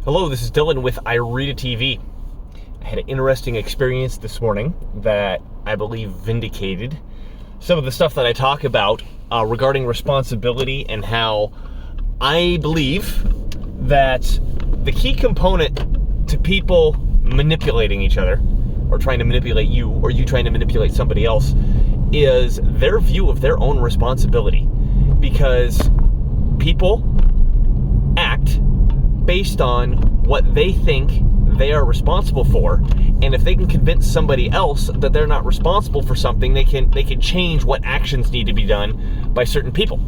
Hello, this is Dylan with IRIDA TV. I had an interesting experience this morning that I believe vindicated some of the stuff that I talk about regarding responsibility and how I believe that the key component to people manipulating each other, or trying to manipulate you, or you trying to manipulate somebody else, is their view of their own responsibility. Because people act based on what they think they are responsible for, and if they can convince somebody else that they're not responsible for something, they can change what actions need to be done by certain people.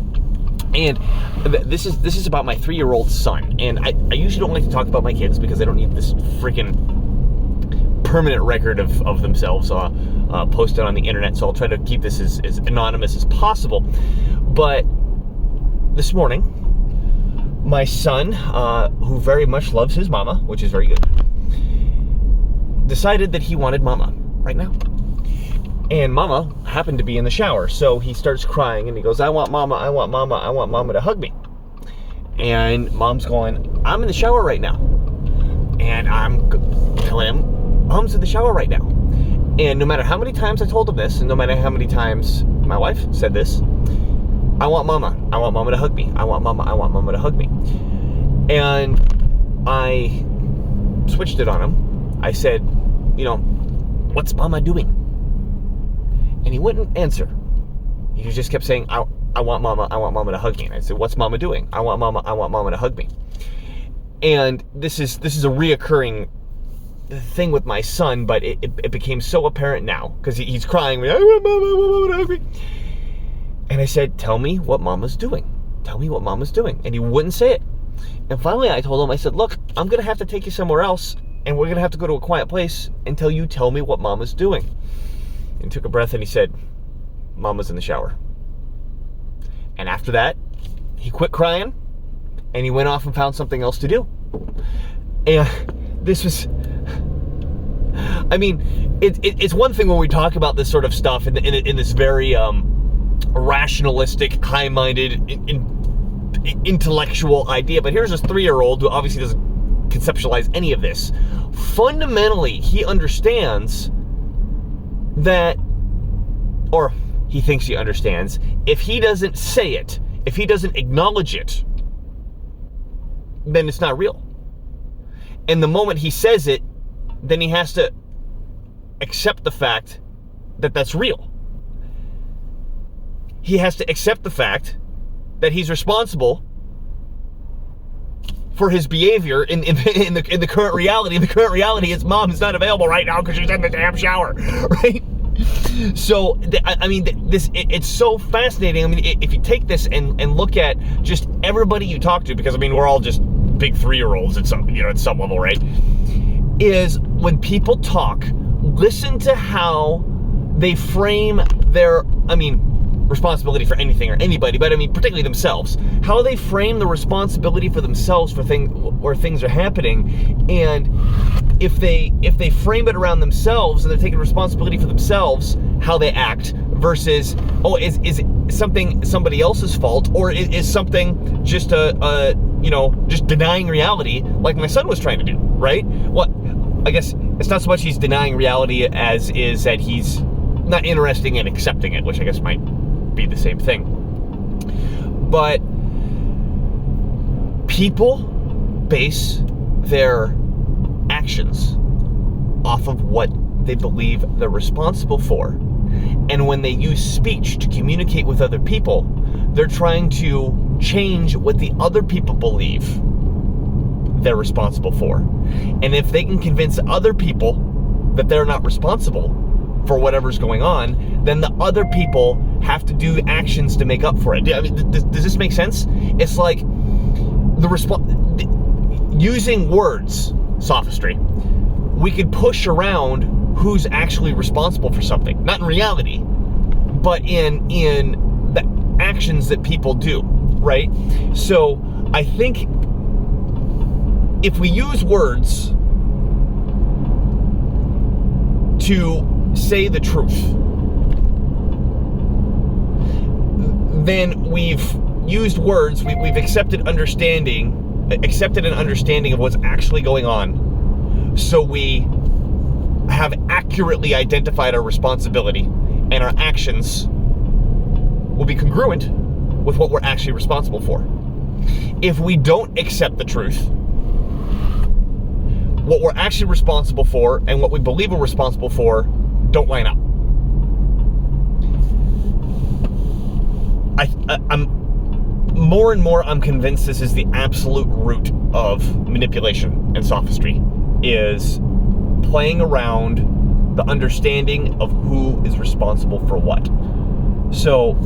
And this is about my 3-year-old son. And I usually don't like to talk about my kids because I don't need this freaking permanent record of themselves posted on the internet. So I'll try to keep this as anonymous as possible. But this morning, my son, who very much loves his mama, which is very good, decided that he wanted mama right now. And mama happened to be in the shower. So he starts crying and he goes, I want mama, I want mama, I want mama to hug me. And mom's going, I'm in the shower right now. And I'm telling him, mom's in the shower right now. And no matter how many times I told him this, and no matter how many times my wife said this, I want mama to hug me. I want mama to hug me. And I switched it on him. I said, what's mama doing? And he wouldn't answer. He just kept saying, I want mama to hug me. And I said, what's mama doing? I want mama to hug me. And this is a reoccurring thing with my son, but it became so apparent now, because he's crying, I want mama to hug me. And I said, tell me what mama's doing. Tell me what mama's doing. And he wouldn't say it. And finally I told him, I said, look, I'm going to have to take you somewhere else, and we're going to have to go to a quiet place until you tell me what mama's doing. And he took a breath and he said, mama's in the shower. And after that, he quit crying and he went off and found something else to do. And this was, it's one thing when we talk about this sort of stuff in this very rationalistic, high-minded, intellectual idea, but here's this 3-year-old who obviously doesn't conceptualize any of this. Fundamentally, he understands that, or he thinks he understands, if he doesn't say it, if he doesn't acknowledge it, then it's not real. And the moment he says it, then he has to accept the fact that that's real. He has to accept the fact that he's responsible for his behavior in the current reality. And the current reality is mom is not available right now because she's in the damn shower, right? So, it's so fascinating. If you take this and look at just everybody you talk to, because we're all just big 3-year-olds at some level, right? Is when people talk, listen to how they frame their, responsibility for anything or anybody, but particularly themselves. How they frame the responsibility for themselves for where things are happening, and if they frame it around themselves and they're taking responsibility for themselves, how they act versus, is something somebody else's fault, or is something just just denying reality, like my son was trying to do, right? Well, I guess it's not so much he's denying reality as is that he's not interested in accepting it, which I guess might be the same thing. But people base their actions off of what they believe they're responsible for. And when they use speech to communicate with other people, they're trying to change what the other people believe they're responsible for. And if they can convince other people that they're not responsible for whatever's going on, then the other people have to do actions to make up for it. Does this make sense? It's like using words, sophistry. We could push around who's actually responsible for something, not in reality, but in the actions that people do, right? So I think if we use words to say the truth, then we've used words, we've accepted understanding accepted an understanding of what's actually going on, so we have accurately identified our responsibility, and our actions will be congruent with what we're actually responsible for. If we don't accept the truth, what we're actually responsible for and what we believe we're responsible for don't line up. I'm more and more convinced this is the absolute root of manipulation and sophistry, is playing around the understanding of who is responsible for what. So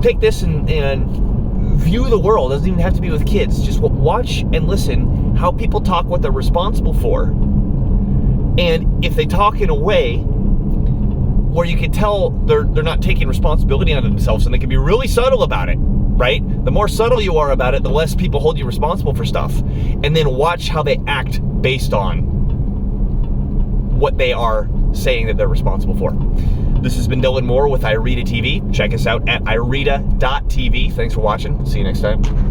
take this and view the world. It doesn't even have to be with kids. Just watch and listen how people talk, what they're responsible for, and if they talk in a way where you can tell they're not taking responsibility onto themselves, and they can be really subtle about it, right? The more subtle you are about it, the less people hold you responsible for stuff. And then watch how they act based on what they are saying that they're responsible for. This has been Dylan Moore with IRIDA TV. Check us out at irida.tv. Thanks for watching. See you next time.